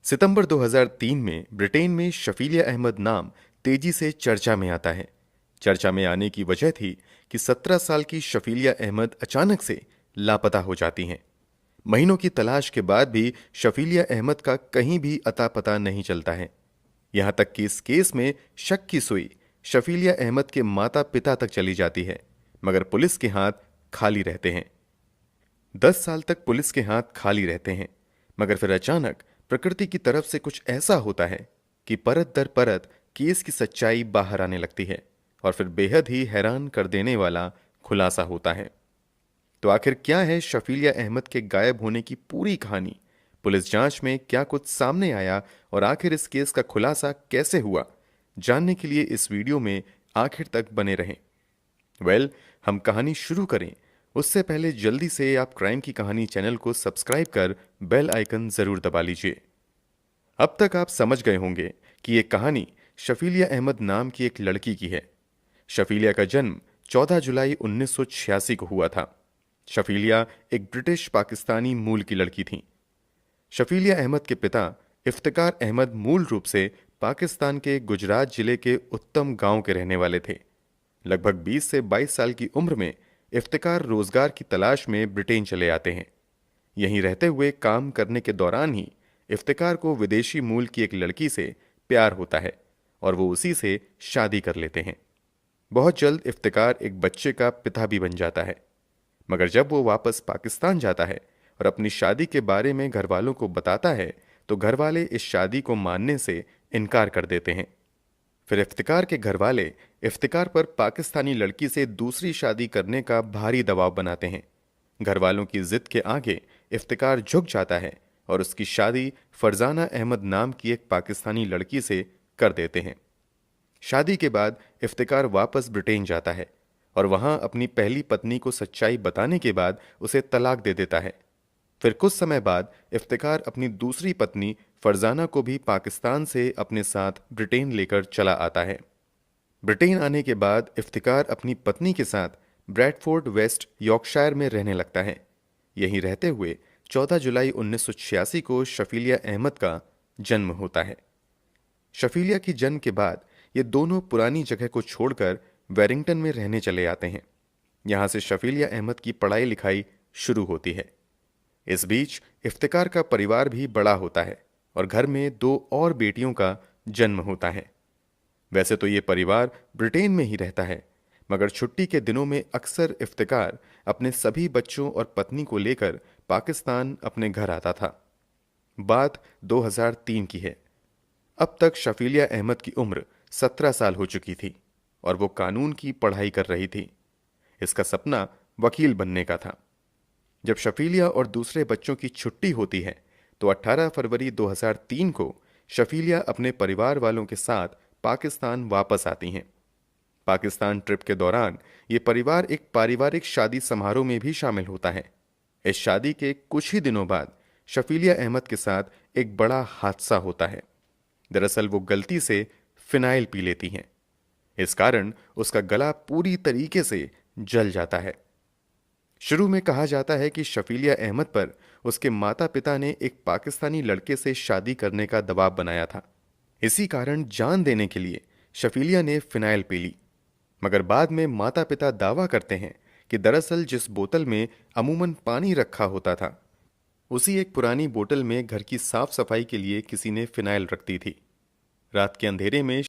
सितंबर 2003 में ब्रिटेन में शफीलिया अहमद नाम तेजी से चर्चा में आता है। चर्चा में आने की वजह थी कि 17 साल की शफीलिया अहमद अचानक से लापता हो जाती हैं। महीनों की तलाश के बाद भी शफीलिया अहमद का कहीं भी अता पता नहीं चलता है। यहां तक कि इस केस में शक की सुई शफीलिया अहमद के माता पिता तक चली जाती है, मगर पुलिस के हाथ खाली रहते हैं। 10 साल तक पुलिस के हाथ खाली रहते हैं, मगर फिर अचानक प्रकृति की तरफ से कुछ ऐसा होता है कि परत दर परत केस की सच्चाई बाहर आने लगती है और फिर बेहद ही हैरान कर देने वाला खुलासा होता है। तो आखिर क्या है शफीलिया अहमद के गायब होने की पूरी कहानी? पुलिस जांच में क्या कुछ सामने आया और आखिर इस केस का खुलासा कैसे हुआ? जानने के लिए इस वीडियो में आखिर तक बने रहें। हम कहानी शुरू करें उससे पहले जल्दी से आप क्राइम की कहानी चैनल को सब्सक्राइब कर बेल आइकन जरूर दबा लीजिए। अब तक आप समझ गए होंगे कि यह कहानी शफीलिया अहमद नाम की एक लड़की की है। शफीलिया का जन्म 14 जुलाई 1986 को हुआ था। शफीलिया एक ब्रिटिश पाकिस्तानी मूल की लड़की थी। शफीलिया अहमद के पिता इफ्तिकार अहमद मूल रूप से पाकिस्तान के गुजरात जिले के उत्तम गांव के रहने वाले थे। लगभग 20 से 22 साल की उम्र में इफ्तिकार रोजगार की तलाश में ब्रिटेन चले आते हैं। यहीं रहते हुए काम करने के दौरान ही इफ्तिकार को विदेशी मूल की एक लड़की से प्यार होता है और वो उसी से शादी कर लेते हैं। बहुत जल्द इफ्तिकार एक बच्चे का पिता भी बन जाता है, मगर जब वो वापस पाकिस्तान जाता है और अपनी शादी के बारे में घर वालों को बताता है तो घर वाले इस शादी को मानने से इनकार कर देते हैं। फिर इफ्तिकार के घर वाले इफ्तिकार पर पाकिस्तानी लड़की से दूसरी शादी करने का भारी दबाव बनाते हैं। घर वालों की जिद के आगे इफ्तिकार झुक जाता है और उसकी शादी फरजाना अहमद नाम की एक पाकिस्तानी लड़की से कर देते हैं। शादी के बाद इफ्तिकार वापस ब्रिटेन जाता है और वहां अपनी पहली पत्नी को सच्चाई बताने के बाद उसे तलाक दे देता है। फिर कुछ समय बाद इफ्तिकार अपनी दूसरी पत्नी फरजाना को भी पाकिस्तान से अपने साथ ब्रिटेन लेकर चला आता है। ब्रिटेन आने के बाद इफ्तिकार अपनी पत्नी के साथ ब्रैडफोर्ड वेस्ट यॉर्कशायर में रहने लगता है। यहीं रहते हुए 14 जुलाई 1986 को शफीलिया अहमद का जन्म होता है। शफीलिया की जन्म के बाद ये दोनों पुरानी जगह को छोड़कर वेरिंगटन में रहने चले आते हैं। यहां से शफीलिया अहमद की पढ़ाई लिखाई शुरू होती है। इस बीच इफ्तिकार का परिवार भी बड़ा होता है और घर में 2 और बेटियों का जन्म होता है। वैसे तो ये परिवार ब्रिटेन में ही रहता है, मगर छुट्टी के दिनों में अक्सर इफ्तिकार अपने सभी बच्चों और पत्नी को लेकर पाकिस्तान अपने घर आता था। बात 2003 की है। अब तक शफीलिया अहमद की उम्र 17 साल हो चुकी थी और वो कानून की पढ़ाई कर रही थी। इसका सपना वकील बनने का था। जब शफीलिया और दूसरे बच्चों की छुट्टी होती है तो 18 फरवरी 2003 को शफीलिया अपने परिवार वालों के साथ पाकिस्तान वापस आती हैं। पाकिस्तान ट्रिप के दौरान ये परिवार एक पारिवारिक शादी समारोह में भी शामिल होता है। इस शादी के कुछ ही दिनों बाद शफीलिया अहमद के साथ एक बड़ा हादसा होता है। दरअसल वो गलती से फिनाइल पी लेती हैं। इस कारण उसका गला पूरी तरीके से जल जाता है। शुरू में कहा जाता है कि शफीलिया अहमद पर उसके माता पिता ने एक पाकिस्तानी लड़के से शादी करने का दबाव बनाया था। इसी कारण जान देने के लिए शफीलिया ने फिनाइल पी ली, मगर बाद में माता पिता दावा करते हैं कि दरअसल जिस बोतल में अमूमन पानी रखा होता था, उसी एक पुरानी बोतल में घर की साफ सफाई के लिए किसी ने फिनाइल रख दी थी। रात के अंधेरे में